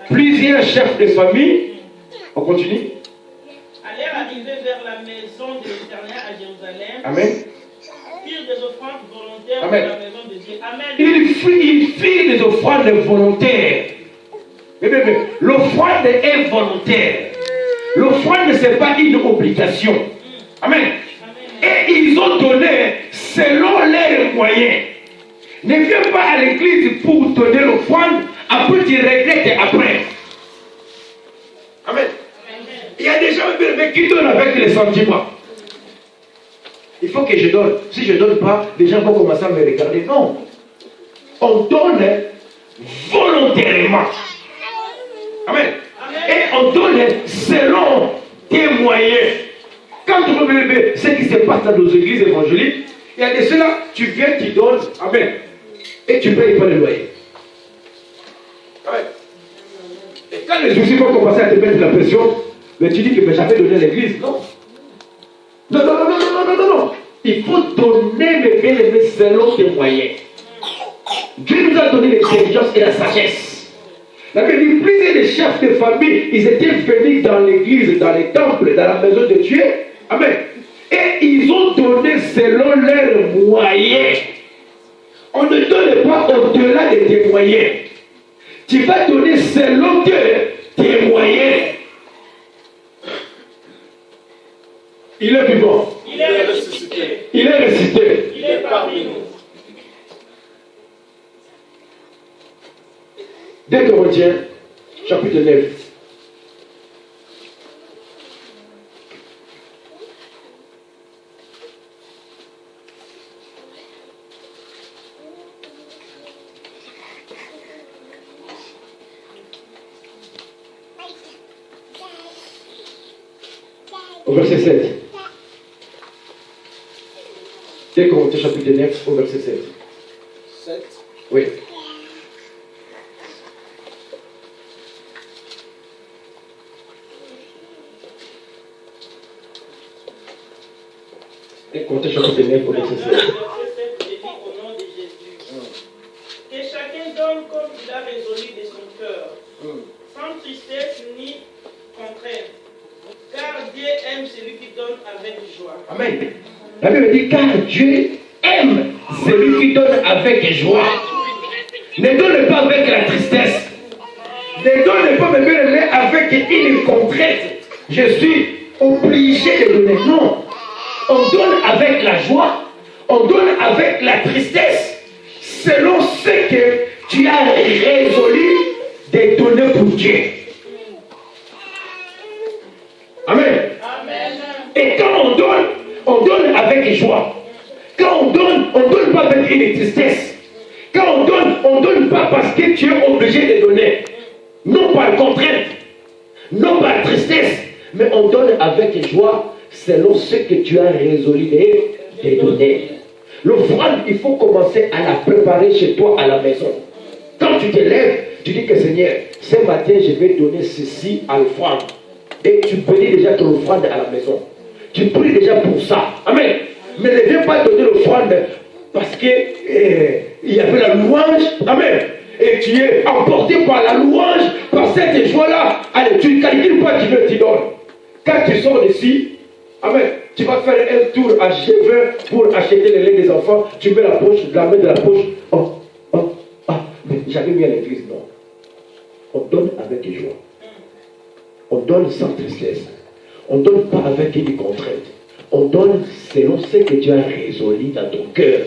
Plusieurs chefs de famille. On continue. Allèrent arriver vers la maison de l'Éternel à Jérusalem. Amen. Firent des offrandes volontaires Amen. pour la maison de Dieu. Amen. Il fit des offrandes volontaires. Mais l'offrande est volontaire. L'offrande, ce n'est pas une obligation. Amen. Et ils ont donné selon leurs moyens. Ne viens pas à l'église pour donner l'offrande, après tu regrettes après. Amen. Il y a des gens qui donnent avec les sentiments. Il faut que je donne. Si je ne donne pas, les gens vont commencer à me regarder. Non. On donne volontairement. Amen. Et on donne selon tes moyens. Quand tu veux ce qui se passe dans nos églises évangéliques, il y a de cela, tu viens, tu donnes. Amen. Et tu ne payes pas le loyer. Amen. Et quand les soucis vont commencer à te mettre la pression, mais tu dis que j'avais donné à l'église. Non. Non. Il faut donner, mes bien-aimés, selon tes moyens. Dieu nous a donné l'intelligence et la sagesse. La Bible dit, plusieurs des chefs de famille, ils étaient venus dans l'église, dans les temples, dans la maison de Dieu. Amen. Et ils ont donné selon leurs moyens. On ne donne pas au-delà de tes moyens. Tu vas donner selon tes moyens. Il est vivant. Il est ressuscité. Il est ressuscité. Il est parmi nous. 2 Corinthiens, chapitre 9. Au verset 7. 2 Corinthiens, chapitre 9, au verset 7. 7. Oui. Et comptez chapitre 9 au verset 7. Au nom de Jésus. Que chacun donne comme il a résolu de son cœur, sans tristesse ni contrainte. Car Dieu aime celui qui donne avec joie. Amen. La Bible dit, car Dieu aime celui qui donne avec joie. Ne donne pas avec la tristesse. Ne donne pas avec une contrainte. Je suis obligé de donner. Non. On donne avec la joie. On donne avec la tristesse. Selon ce que tu as résolu de donner pour Dieu. Amen. Amen. Et quand on donne avec joie. Quand on donne pas avec une tristesse. Quand on donne pas parce que tu es obligé de donner. Non par contrainte, non par tristesse, mais on donne avec joie selon ce que tu as résolu de donner. L'offrande, il faut commencer à la préparer chez toi à la maison. Quand tu te lèves, tu dis que Seigneur, ce matin je vais donner ceci à l'offrande. Et tu bénis déjà ton offrande à la maison. Tu pries déjà pour ça. Amen. Mais ne viens pas donner l'offrande parce que il y avait la louange. Amen. Et tu es emporté par la louange, par cette joie-là. Allez, tu ne calcules pas, tu donnes. Quand tu sors d'ici, amen, tu vas faire un tour à G20 pour acheter le lait des enfants. Tu mets la main de la poche. Mais j'avais mis à l'église. Non. On donne avec joie. On donne sans tristesse. On ne donne pas avec une contrainte. On donne selon ce que tu as résolu dans ton cœur.